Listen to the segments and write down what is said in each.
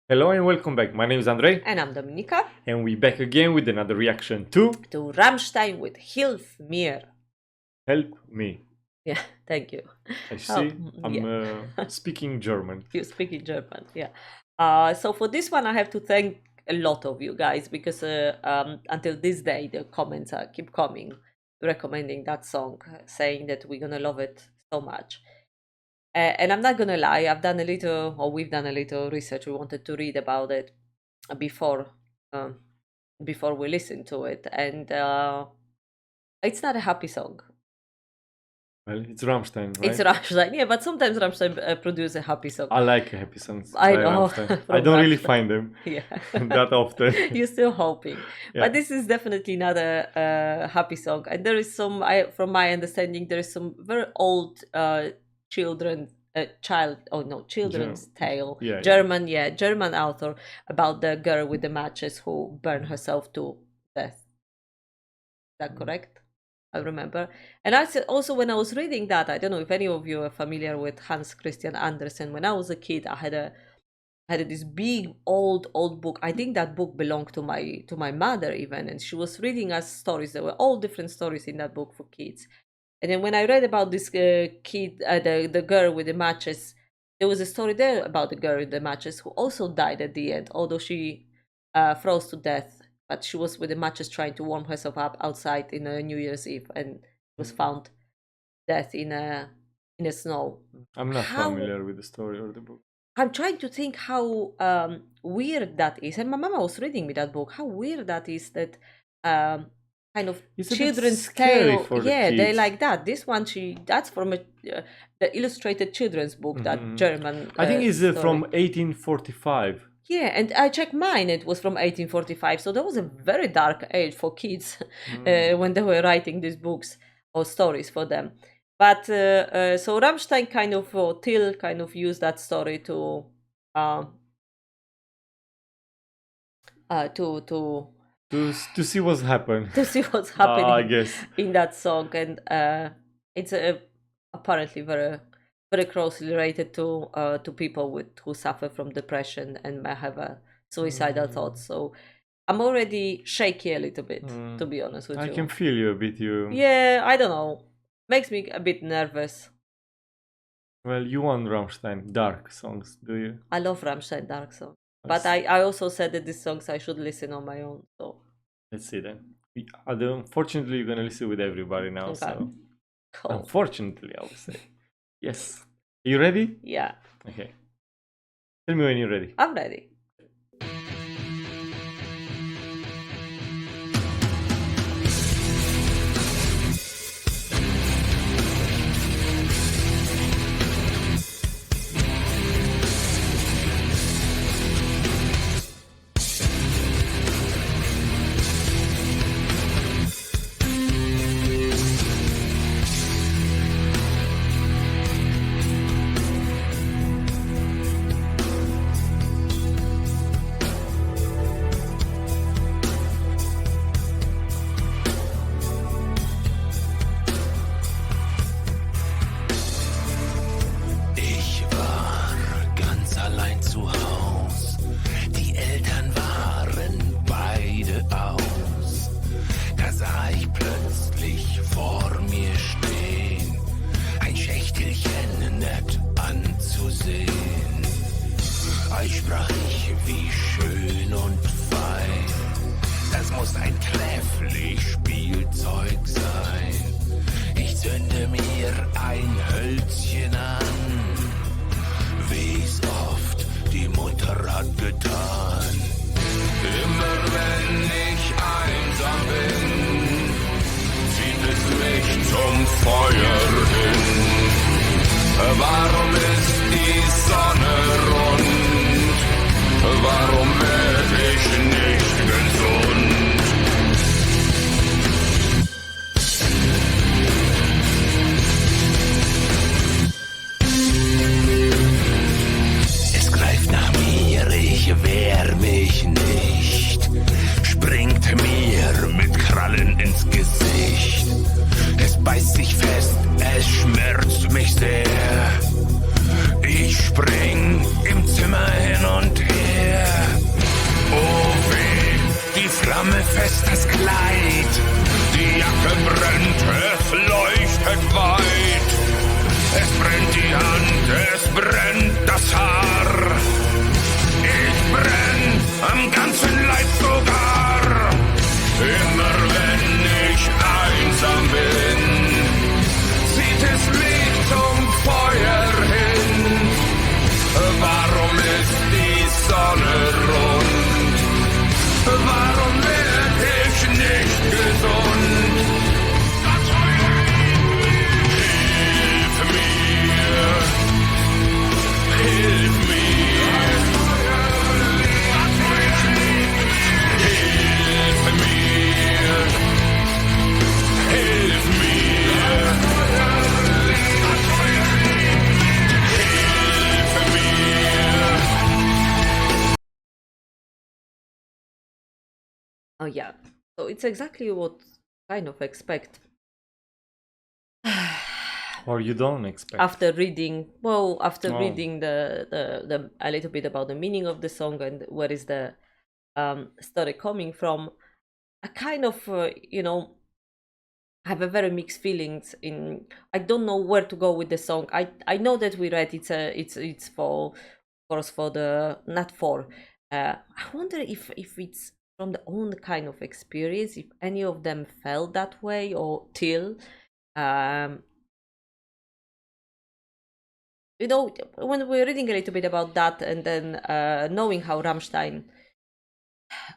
Hello and welcome back. My name is Andrei, And I'm Dominika, and we're back again with another reaction to to Rammstein with Hilf Mir. Help Me. Yeah, thank you. I see. I'm yeah. speaking German. You speak in German, yeah. So for this one, I have to thank a lot of you guys because until this day, the comments keep coming, recommending that song, saying that we're gonna love it so much. And I'm not gonna lie, we've done a little research. We wanted to read about it before um, before we listen to it, and it's not a happy song. Well, it's Rammstein, right? It's Rammstein, yeah, but sometimes Rammstein produce a happy song. I like happy songs. I by know. Rammstein. I don't really find them Yeah. that often. You're still hoping, Yeah. but this is definitely not a happy song. And there is some, from my understanding, there is some very old children's tale. Yeah, German author about the girl with the matches who burned herself to death. Is that correct? I remember. And also when I was reading that, I don't know if any of you are familiar with Hans Christian Andersen. When I was a kid, I had this big old book. I think that book belonged to my mother even, and she was reading us stories. There were all different stories in that book for kids. And then when I read about this the girl with the matches, there was a story there about the girl with the matches who also died at the end, although she froze to death. But she was with the matches trying to warm herself up outside in a New Year's Eve, and was found dead in a snow. I'm not familiar with the story or the book. I'm trying to think how weird that is. And my mama was reading me that book. How weird that is that kind of It's a bit children's scary tale. for the Yeah, they kids. like that. This one, that's from the illustrated children's book, that German. I think it's story. from 1845. Yeah, and I checked mine. It was from 1845, so that was a very dark age for kids when they were writing these books or stories for them. But so Rammstein Till kind of used that story to see what's happened. to see what's happening. I guess in that song, and it's apparently very very closely related to people who suffer from depression and may have suicidal thoughts. So I'm already shaky a little bit, to be honest with you. I can feel you a bit. Yeah, I don't know. Makes me a bit nervous. Well, you want Rammstein dark songs, do you? I love Rammstein dark songs, but I also said that these songs I should listen on my own. So let's see then. Unfortunately, you're gonna listen with everybody now. Okay. So cool. unfortunately, I would say. Yes. You ready? Yeah. Okay. Tell me when you're ready. I'm ready. Sprach ich, wie schön und fein. Das muss ein trefflich Spielzeug sein. Ich zünde mir ein Hölzchen an, wie's oft die Mutter hat getan. Immer wenn ich einsam bin, zieht es mich zum Feuer hin. Warum ist die Sonne rund? Warum werd ich nicht gesund? Es greift nach mir, ich wehr mich nicht. Springt mir mit Krallen ins Gesicht. Es beißt sich fest, es schmerzt mich sehr. Ich spring Oh yeah. So it's exactly what kind of expect. Or you don't expect. After reading Oh. the a little bit about the meaning of the song and where is the story coming from, I kind of have a very mixed feelings. In I don't know where to go with the song. I know that we read it's for, of course, for the not for. I wonder if it's from the own kind of experience, if any of them felt that way or till. Um, when we're reading a little bit about that and then knowing how Rammstein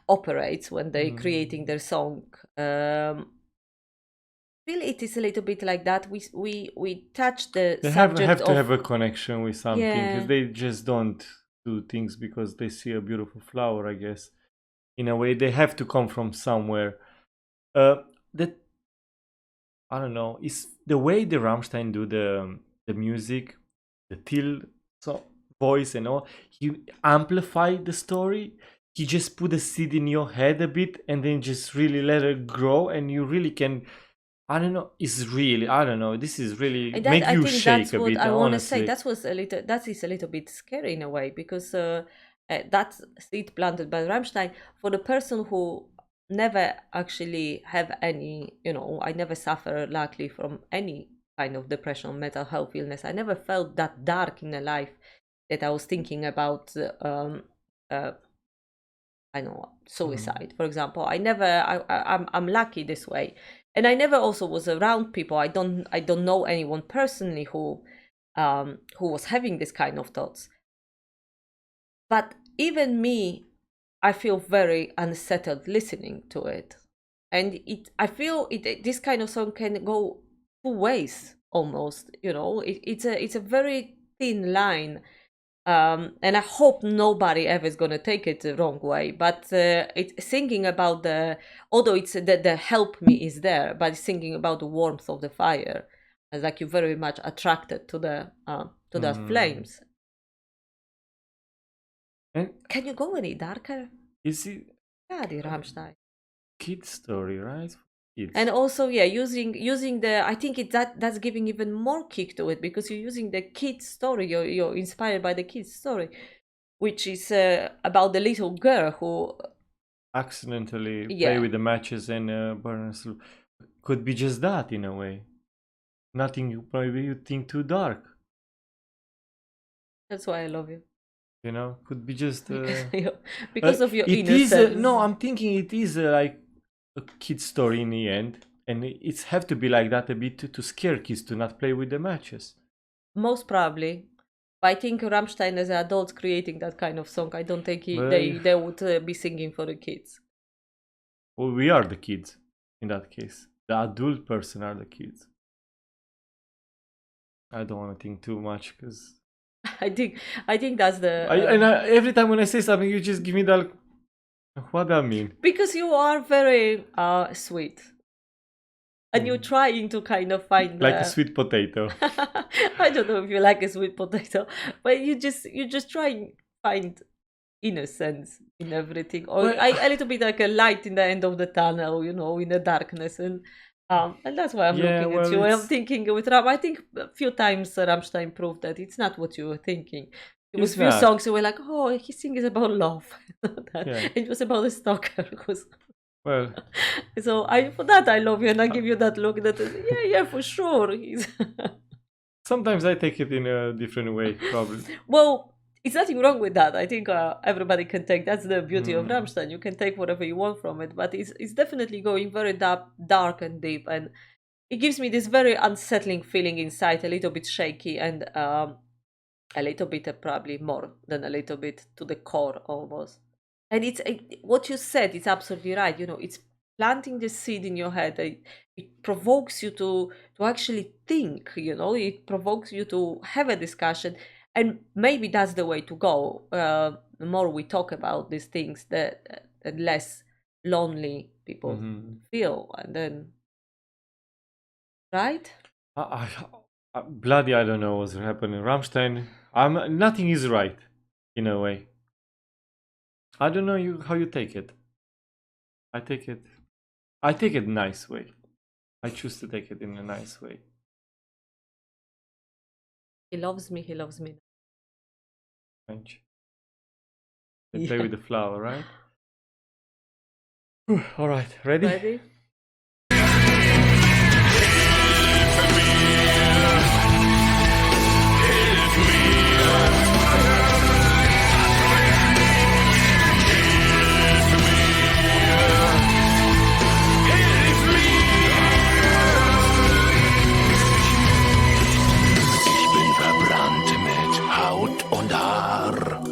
operates when they're creating their song, feel it is a little bit like that. We touch the They have subject to of have a connection with something. Yeah. They just don't do things because they see a beautiful flower, I guess. In a way, they have to come from somewhere. That I don't know. It's the way the Rammstein do the music, the till voice and all. He amplify the story. He just put a seed in your head a bit and then just really let it grow, and you really can. I don't know. It's really. I don't know. This is really And make I you think shake that's a what bit. I want to say. Honestly. That is a little bit scary in a way, because that seed planted by Rammstein, for the person who never actually have any, I never suffer luckily from any kind of depression, mental health illness. I never felt that dark in a life that I was thinking about uh, I know, suicide, for example. I'm lucky this way, and I never also was around people. I don't know anyone personally who was having this kind of thoughts. But even me, I feel very unsettled listening to it, and I feel this kind of song can go two ways almost. It's a very thin line. And I hope nobody ever is gonna take it the wrong way. But it's singing about although it's the help me is there, but it's singing about the warmth of the fire, as like you're very much attracted to the flames. And Can you go any darker? is it Yeah, the Rammstein. kid story, right? Kids. And also, yeah, using the, I think that's giving even more kick to it, because you're using the kid's story. You're inspired by the kid's story, which is about the little girl who accidentally Yeah. play with the matches and burn. Could be just that in a way. Nothing probably you think too dark. That's why I love you. Could be just because of your it is innocence. no, I'm thinking it is like a kid story in the end, and it's have to be like that a bit to scare kids to not play with the matches. Most probably. But I think Rammstein as adults creating that kind of song, I don't think Well, they would be singing for the kids. Well, we are the kids in that case. The adult person are the kids. I don't want to think too much because I think that's the every time when I say something, you just give me that. What that mean? Because you are very sweet, and you're trying to kind of find like a sweet potato. I don't know if you like a sweet potato, but you just try and find innocence in everything, or Well, a little bit like a light in the end of the tunnel, in the darkness, and that's why I'm Yeah, looking at well, you. I'm it's- thinking with Ram. I think a few times Rammstein proved that it's not what you were thinking. It was It's few not. songs you were like, oh, he sings about love. Yeah. It was about a stalker. Well, So for that I love you, and I give you that look that yeah, for sure. sometimes I take it in a different way, probably. Well, it's nothing wrong with that. I think everybody can take. That's the beauty of Rammstein. You can take whatever you want from it, but it's definitely going very dark and deep, and it gives me this very unsettling feeling inside, a little bit shaky, and a little bit, probably more than a little bit, to the core almost. And what you said is absolutely right. It's planting the seed in your head. It provokes you to actually think. It provokes you to have a discussion, and maybe that's the way to go. The more we talk about these things, the less lonely people feel, and then, right? Bloody, I don't know what's happening. Rammstein, nothing is right, in a way. I don't know how you take it. I take it. I take it nice way. I choose to take it in a nice way. He loves me. He loves me. French. They play with the flower, right? All right, ready? Ready? Ich bin verbrannt mit Haut und Haar.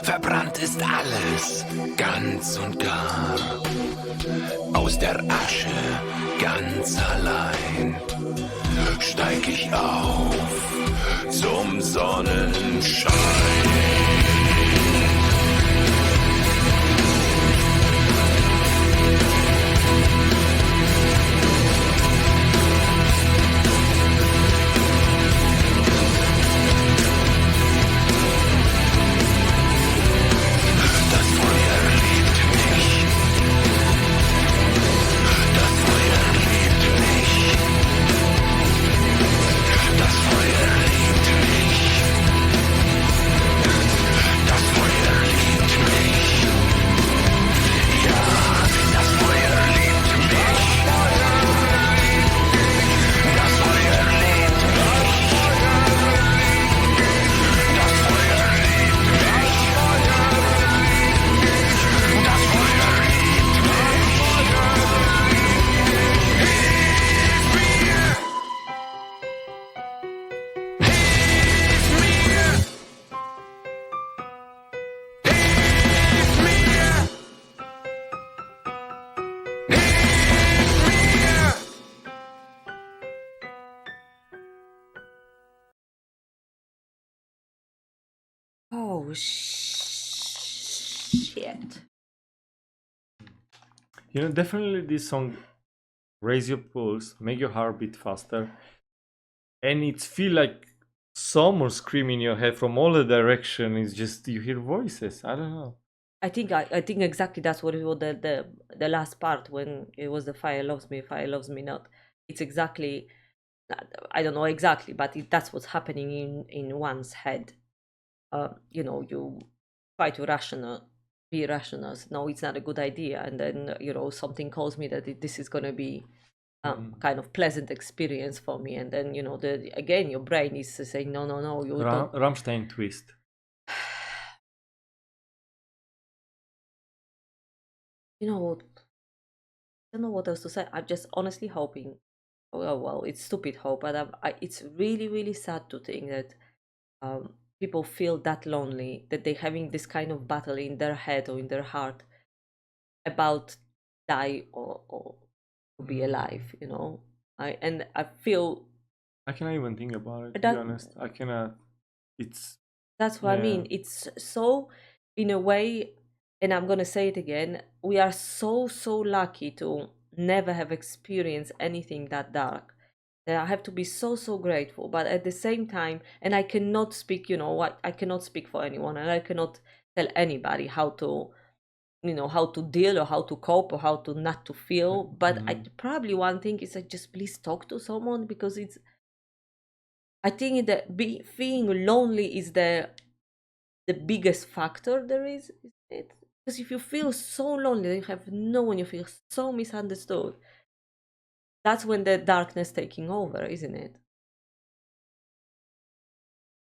Verbrannt ist alles, ganz und gar. Aus der Asche, ganz allein, steig ich auf zum Sonnenschein. Das Feuer liebt mich. Das Feuer liebt mich. Das Feuer liebt mich. Das Feuer liebt mich. Ja, das Feuer liebt mich. Das Feuer liebt mich. Das Feuer liebt mich. Das Feuer liebt Oh shit! You know, definitely this song raise your pulse, make your heart beat faster, and it feel like someone screaming in your head from all the direction. It's just you hear voices. I don't know. I think exactly that's what it was the last part when it was the fire loves me not. It's exactly, I don't know exactly, but that's what's happening in one's head. You know, you try to be rational. No, it's not a good idea, and then something calls me that this is gonna be kind of pleasant experience for me, and then again your brain is saying no, no, no, you don't. Rammstein twist. You know what? I don't know what else to say. I'm just honestly hoping. Oh well, it's stupid hope, but it's really, really sad to think that people feel that lonely, that they're having this kind of battle in their head or in their heart about die or to be alive. I feel I cannot even think about it, to be that honest. I cannot. It's that's what I mean. It's so, in a way, and I'm gonna say it again. We are so lucky to never have experienced anything that dark. That I have to be so grateful. But at the same time, and I cannot speak. What I cannot speak for anyone, and I cannot tell anybody how to how to deal or how to cope or how to not to feel. But I probably one thing is that just please talk to someone, because I think that feeling lonely is the biggest factor there is, isn't it? Because if you feel so lonely, you have no one, you feel so misunderstood, that's when the darkness taking over, isn't it?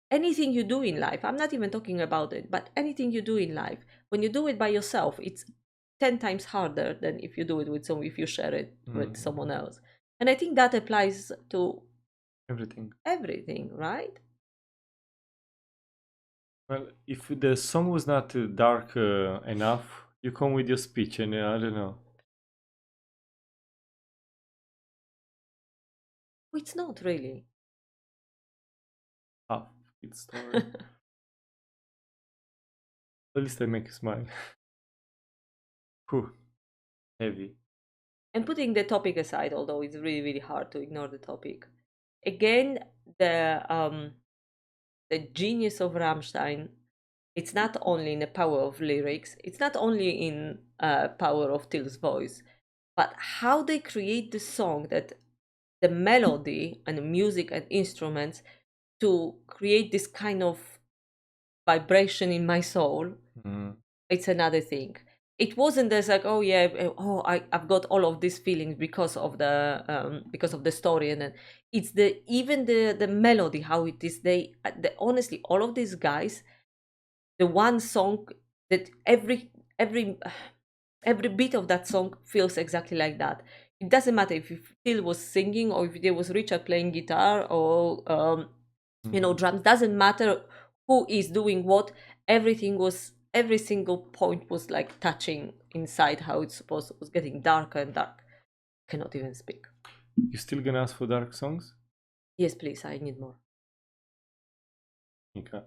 Anything you do in life, I'm not even talking about it, but anything you do in life, when you do it by yourself, it's 10 times harder than if you do it with someone, if you share it with someone else. And I think that applies to everything, right? Well, if the song was not dark enough, you come with your speech, and I don't know. It's not really. Half its story. At least I make you smile. Whew. Heavy. And putting the topic aside, although it's really hard to ignore the topic, again, the genius of Rammstein It's not only in the power of lyrics, it's not only in power of Till's voice, but how they create the song, that the melody and the music and instruments to create this kind of vibration in my soul. It's another thing. It wasn't just like, oh yeah, I've got all of these feelings because of the story, and then it's the melody, how it is. Honestly, all of these guys, the one song that every bit of that song feels exactly like that. It doesn't matter if Phil was singing or if there was Richard playing guitar or drums. Doesn't matter who is doing what. Every single point was like touching inside how it's supposed. It was getting darker and dark. Cannot even speak. You still gonna ask for dark songs? Yes, please. I need more. Okay.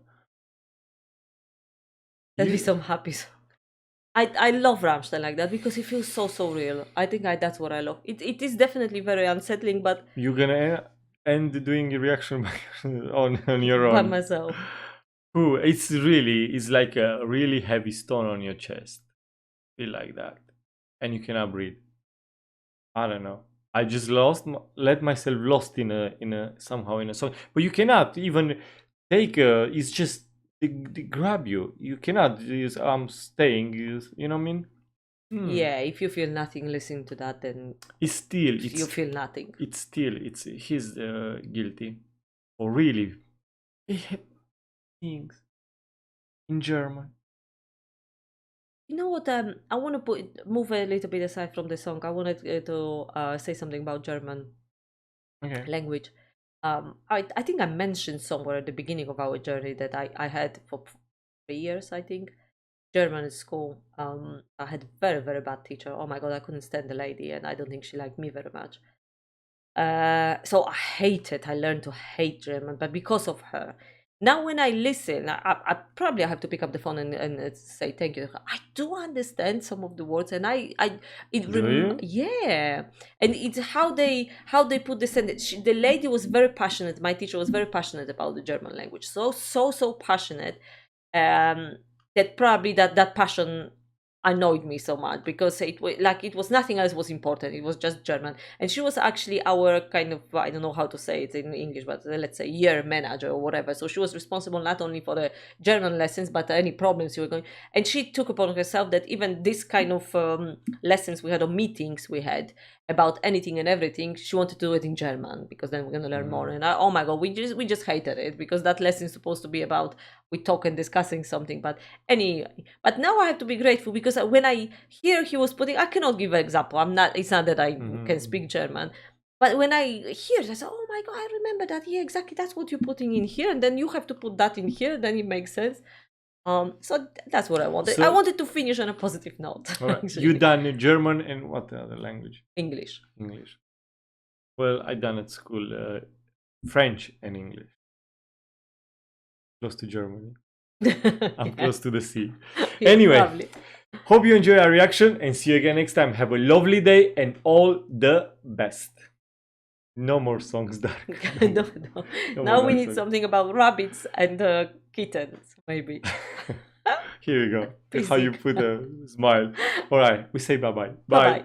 Tell me some happy songs. I love Rammstein like that because it feels so real. I think that's what I love. It is definitely very unsettling, but You're gonna end doing a reaction on your by own. myself. Ooh, it's like a really heavy stone on your chest. Feel like that, and you cannot breathe. I don't know. I just let myself lost in a somehow in a song, but you cannot even take it's just they grab you. You cannot use I'm staying. You know what I mean? Yeah, if you feel nothing listening to that, then It's you feel nothing. It's he's guilty, or really things in German. You know what? I want to move a little bit aside from the song. I wanted to say something about German Okay. language. I think I mentioned somewhere at the beginning of our journey that I had for 3 years, I think, German at school. I had a very bad teacher. Oh my god, I couldn't stand the lady, and I don't think she liked me very much. So I learned to hate German, but because of her. Now when I listen, I probably have to pick up the phone and say thank you. I do understand some of the words, and yeah, and it's how they put the sentence. The lady was very passionate. My teacher was very passionate about the German language, so passionate, that probably that passion annoyed me so much because it was nothing else was important. It was just German, and she was actually our kind of, I don't know how to say it in English, but let's say year manager or whatever. So she was responsible not only for the German lessons but any problems you were going, and she took upon herself that even this kind of lessons we had or meetings we had about anything and everything, she wanted to do it in German because then we're going to learn more. And oh my god, we just hated it because that lesson is supposed to be about we talk and discussing something. But now I have to be grateful because when I hear he was putting, I cannot give an example. It's not that I can speak German, but when I hear it, I say, oh my god, I remember that. Yeah, exactly. That's what you're putting in here, and then you have to put that in here. Then it makes sense. So that's what I wanted. I wanted to finish on a positive note. Right. You done German and what other language? English. Well, I done at school French and English. Close to Germany. I'm close to the sea. Yeah, anyway, lovely. Hope you enjoy our reaction and see you again next time. Have a lovely day and all the best. No more songs, dark. No. No Now more we dark need songs. something about rabbits and kittens, maybe. Here we go. That's how you Basic. put a smile. All right, we say bye-bye. Bye.